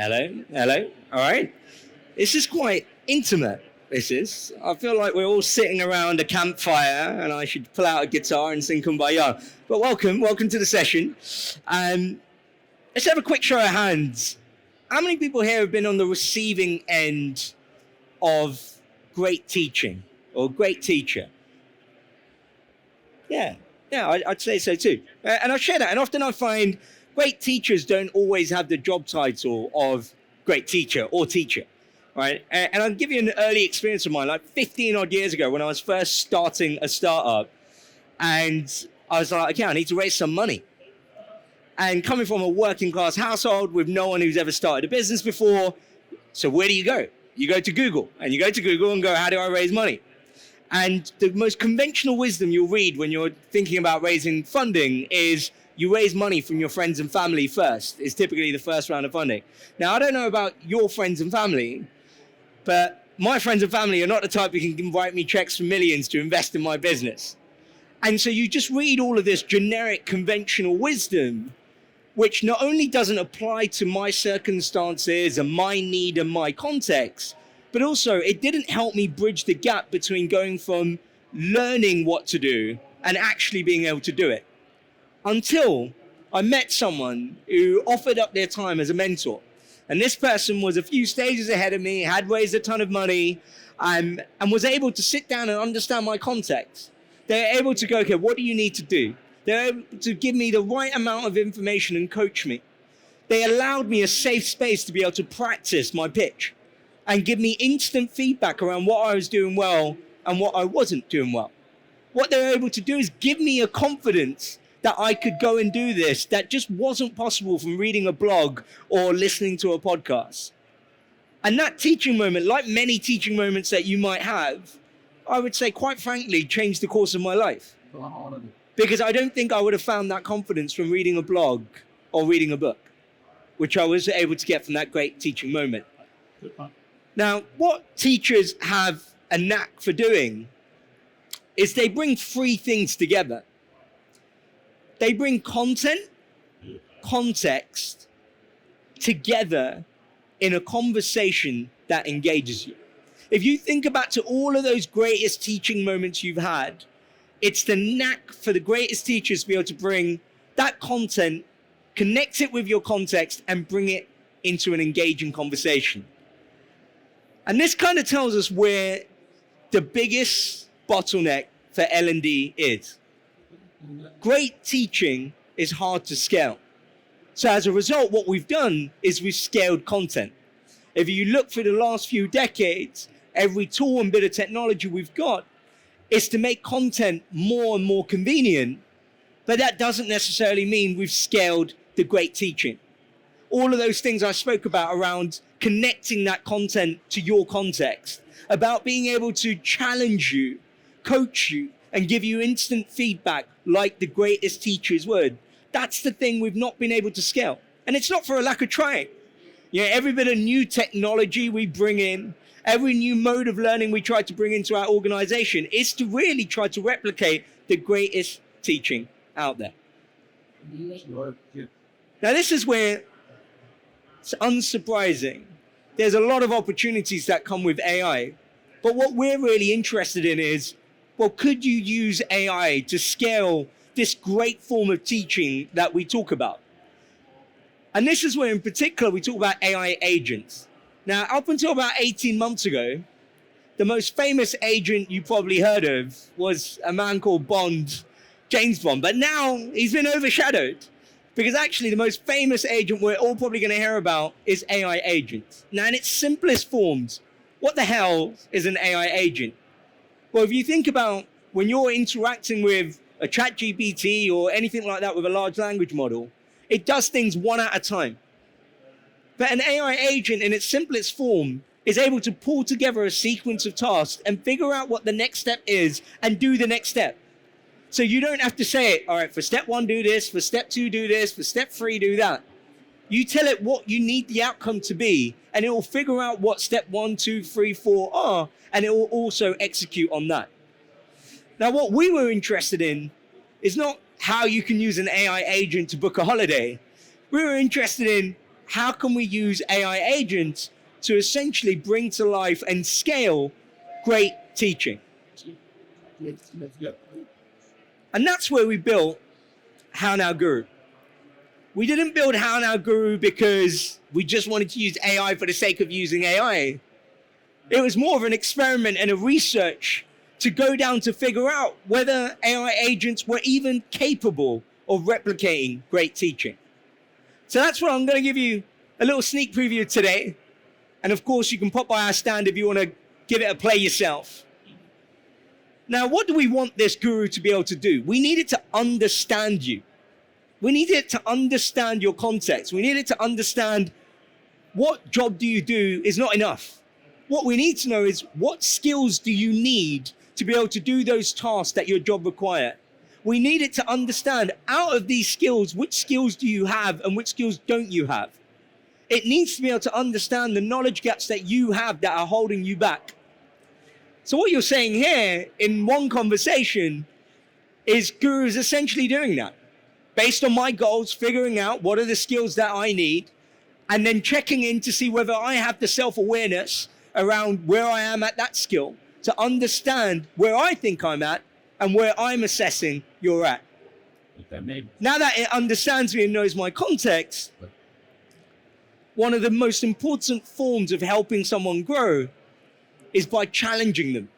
Hello, hello. All right. This is quite intimate. This is. I feel like we're all sitting around a campfire and I should pull out a guitar and sing Kumbaya. But welcome to the session. Let's have a quick show of hands. How many people here have been on the receiving end of great teaching or great teacher? Yeah, I'd say so too. And I share that. And often I find great teachers don't always have the job title of great teacher or teacher, right? And I'll give you an early experience of mine, like 15 odd years ago when I was first starting a startup. And I was like, okay, I need to raise some money. And coming from a working class household with no one who's ever started a business before, so where do you go? You go to Google, and you go to Google and go, how do I raise money? And the most conventional wisdom you'll read when you're thinking about raising funding is you raise money from your friends and family first. It's typically the first round of funding. Now, I don't know about your friends and family, but my friends and family are not the type who can write me checks for millions to invest in my business. And so you just read all of this generic conventional wisdom, which not only doesn't apply to my circumstances and my need and my context, but also it didn't help me bridge the gap between going from learning what to do and actually being able to do it. Until I met someone who offered up their time as a mentor. And this person was a few stages ahead of me, had raised a ton of money, and was able to sit down and understand my context. They're able to go, okay, what do you need to do? They're able to give me the right amount of information and coach me. They allowed me a safe space to be able to practice my pitch and give me instant feedback around what I was doing well and what I wasn't doing well. What they were able to do is give me a confidence that I could go and do this that just wasn't possible from reading a blog or listening to a podcast. And that teaching moment, like many teaching moments that you might have, I would say, quite frankly, changed the course of my life. Because I don't think I would have found that confidence from reading a blog or reading a book, which I was able to get from that great teaching moment. Now, what teachers have a knack for doing is they bring three things together. They bring content, context together in a conversation that engages you. If you think about to all of those greatest teaching moments you've had, it's the knack for the greatest teachers to be able to bring that content, connect it with your context, and bring it into an engaging conversation. And this kind of tells us where the biggest bottleneck for L&D is. Great teaching is hard to scale. So as a result, what we've done is we've scaled content. If you look for the last few decades, every tool and bit of technology we've got is to make content more and more convenient, but that doesn't necessarily mean we've scaled the great teaching. All of those things I spoke about around connecting that content to your context, about being able to challenge you, coach you, and give you instant feedback like the greatest teachers would. That's the thing we've not been able to scale. And it's not for a lack of trying. You know, every bit of new technology we bring in, every new mode of learning we try to bring into our organization is to really try to replicate the greatest teaching out there. Now, this is where it's unsurprising. There's a lot of opportunities that come with AI. But what we're really interested in is, well, could you use AI to scale this great form of teaching that we talk about? And this is where, in particular, we talk about AI agents. Now, up until about 18 months ago, the most famous agent you probably heard of was a man called Bond, James Bond. But now he's been overshadowed because actually the most famous agent we're all probably going to hear about is AI agents. Now, in its simplest forms, what the hell is an AI agent? Well, if you think about when you're interacting with a ChatGPT or anything like that with a large language model, it does things one at a time. But an AI agent in its simplest form is able to pull together a sequence of tasks and figure out what the next step is and do the next step. So you don't have to say, all right, for step 1, do this, for step 2, do this, for step 3, do that. You tell it what you need the outcome to be, and it will figure out what step 1, 2, 3, 4 are, and it will also execute on that. Now, what we were interested in is not how you can use an AI agent to book a holiday. We were interested in how can we use AI agents to essentially bring to life and scale great teaching? And that's where we built HowNow Guru. We didn't build HowNow Guru because we just wanted to use AI for the sake of using AI. It was more of an experiment and a research to go down to figure out whether AI agents were even capable of replicating great teaching. So that's what I'm going to give you a little sneak preview today. And of course, you can pop by our stand if you want to give it a play yourself. Now, what do we want this guru to be able to do? We need it to understand you. We need it to understand your context. We need it to understand what job do you do is not enough. What we need to know is what skills do you need to be able to do those tasks that your job require. We need it to understand out of these skills, which skills do you have and which skills don't you have? It needs to be able to understand the knowledge gaps that you have that are holding you back. So what you're saying here in one conversation is Guru is essentially doing that. Based on my goals, figuring out what are the skills that I need, and then checking in to see whether I have the self-awareness around where I am at that skill to understand where I think I'm at and where I'm assessing you're at. Now that it understands me and knows my context, one of the most important forms of helping someone grow is by challenging them,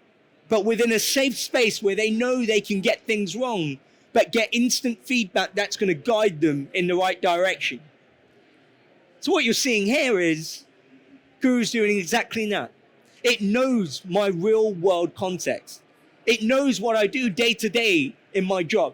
but within a safe space where they know they can get things wrong, but get instant feedback that's going to guide them in the right direction. So what you're seeing here is Guru's doing exactly that. It knows my real world context. It knows what I do day to day in my job.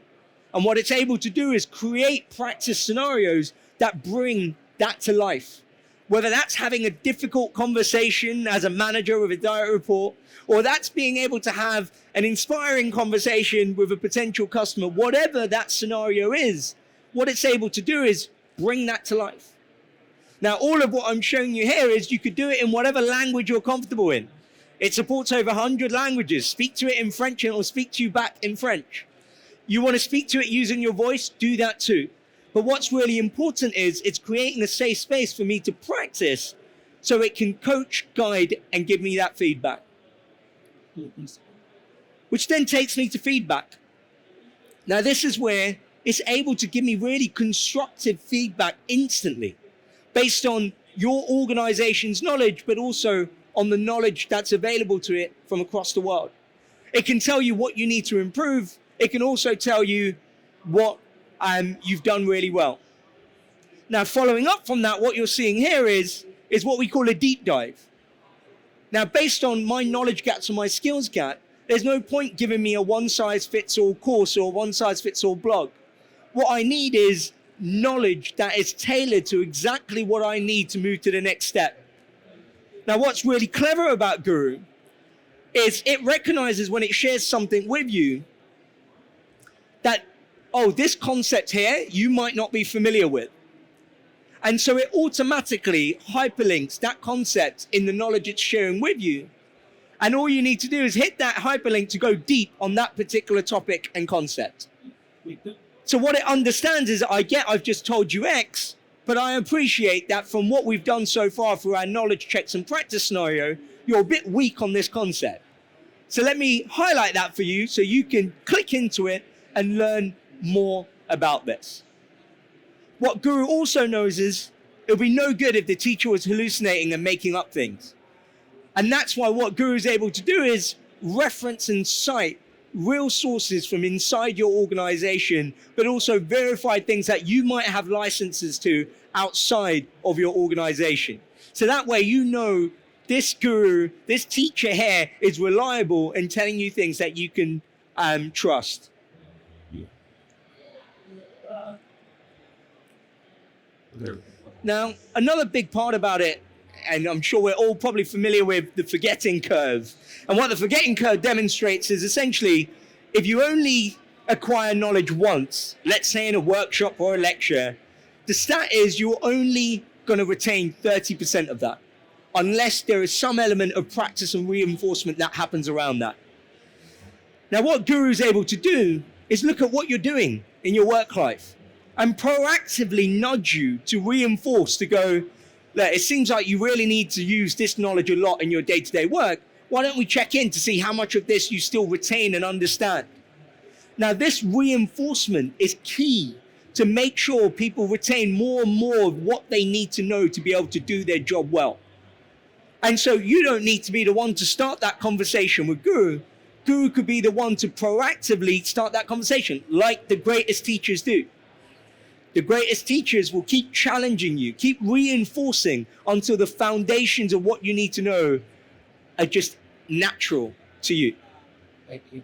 And what it's able to do is create practice scenarios that bring that to life. Whether that's having a difficult conversation as a manager with a direct report, or that's being able to have an inspiring conversation with a potential customer, whatever that scenario is, what it's able to do is bring that to life. Now, all of what I'm showing you here is you could do it in whatever language you're comfortable in. It supports over 100 languages. Speak to it in French and it will speak to you back in French. You want to speak to it using your voice, do that too. But what's really important is it's creating a safe space for me to practice so it can coach, guide, and give me that feedback. Which then takes me to feedback. Now, this is where it's able to give me really constructive feedback instantly based on your organization's knowledge, but also on the knowledge that's available to it from across the world. It can tell you what you need to improve. It can also tell you what you've done really well. Now, following up from that, what you're seeing here is what we call a deep dive. Now, based on my knowledge gaps and my skills gap, there's no point giving me a one-size-fits-all course or one-size-fits-all blog. What I need is knowledge that is tailored to exactly what I need to move to the next step. Now, what's really clever about Guru is it recognizes when it shares something with you that, oh, this concept here, you might not be familiar with. And so it automatically hyperlinks that concept in the knowledge it's sharing with you. And all you need to do is hit that hyperlink to go deep on that particular topic and concept. So what it understands is I've just told you X, but I appreciate that from what we've done so far through our knowledge checks and practice scenario, you're a bit weak on this concept. So let me highlight that for you so you can click into it and learn more about this. What Guru also knows is it'll be no good if the teacher was hallucinating and making up things. And that's why what Guru is able to do is reference and cite real sources from inside your organization, but also verify things that you might have licenses to outside of your organization. So that way you know this guru, this teacher here is reliable in telling you things that you can trust. Now, another big part about it, and I'm sure we're all probably familiar with the forgetting curve. And what the forgetting curve demonstrates is essentially, if you only acquire knowledge once, let's say in a workshop or a lecture, the stat is you're only going to retain 30% of that, unless there is some element of practice and reinforcement that happens around that. Now, what Guru is able to do is look at what you're doing in your work life. and proactively nudge you to reinforce, to go, look, it seems like you really need to use this knowledge a lot in your day-to-day work. Why don't we check in to see how much of this you still retain and understand? Now, this reinforcement is key to make sure people retain more and more of what they need to know to be able to do their job well. And so you don't need to be the one to start that conversation with Guru. Guru could be the one to proactively start that conversation, like the greatest teachers do. The greatest teachers will keep challenging you, keep reinforcing until the foundations of what you need to know are just natural to you. Thank you.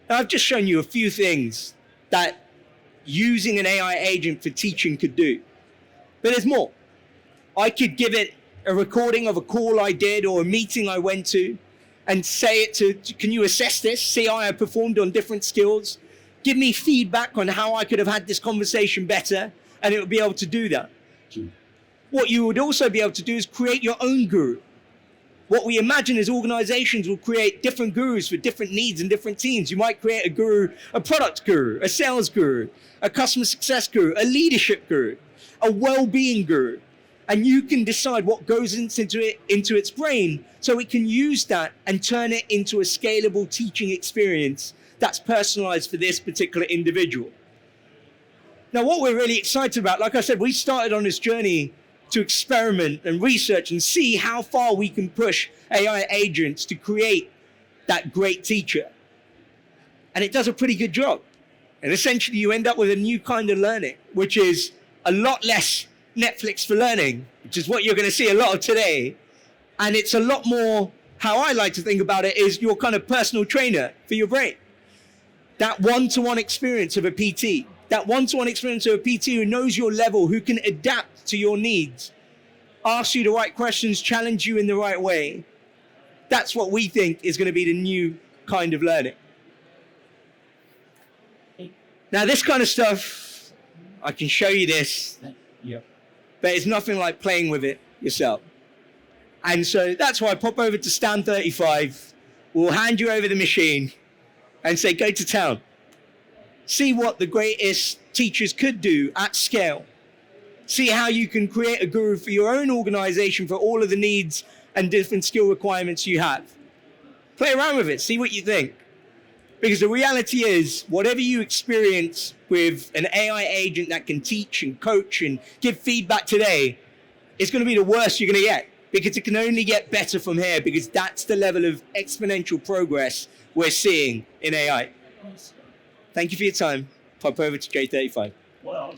Now, I've just shown you a few things that using an AI agent for teaching could do. But there's more. I could give it a recording of a call I did or a meeting I went to and say it to, can you assess this? See how I performed on different skills? Give me feedback on how I could have had this conversation better, and it would be able to do that. What you would also be able to do is create your own guru. What we imagine is organizations will create different gurus for different needs and different teams. You might create a guru, a product guru, a sales guru, a customer success guru, a leadership guru, a well-being guru. And you can decide what goes into its brain so it can use that and turn it into a scalable teaching experience that's personalized for this particular individual. Now, what we're really excited about, like I said, we started on this journey to experiment and research and see how far we can push AI agents to create that great teacher. And it does a pretty good job. And essentially you end up with a new kind of learning, which is a lot less Netflix for learning, which is what you're going to see a lot of today. And it's a lot more, how I like to think about it, is your kind of personal trainer for your brain. That one-to-one experience of a PT, that one-to-one experience of a PT who knows your level, who can adapt to your needs, ask you the right questions, challenge you in the right way. That's what we think is going to be the new kind of learning. Now, this kind of stuff, I can show you this, but it's nothing like playing with it yourself. And so that's why I pop over to stand 35. We'll hand you over the machine and say, go to town. See what the greatest teachers could do at scale. See how you can create a guru for your own organization for all of the needs and different skill requirements you have. Play around with it, see what you think. Because the reality is, whatever you experience with an AI agent that can teach and coach and give feedback today, it's going to be the worst you're going to get. Because it can only get better from here, because that's the level of exponential progress we're seeing in AI. Thank you for your time. Pop over to J35. Well,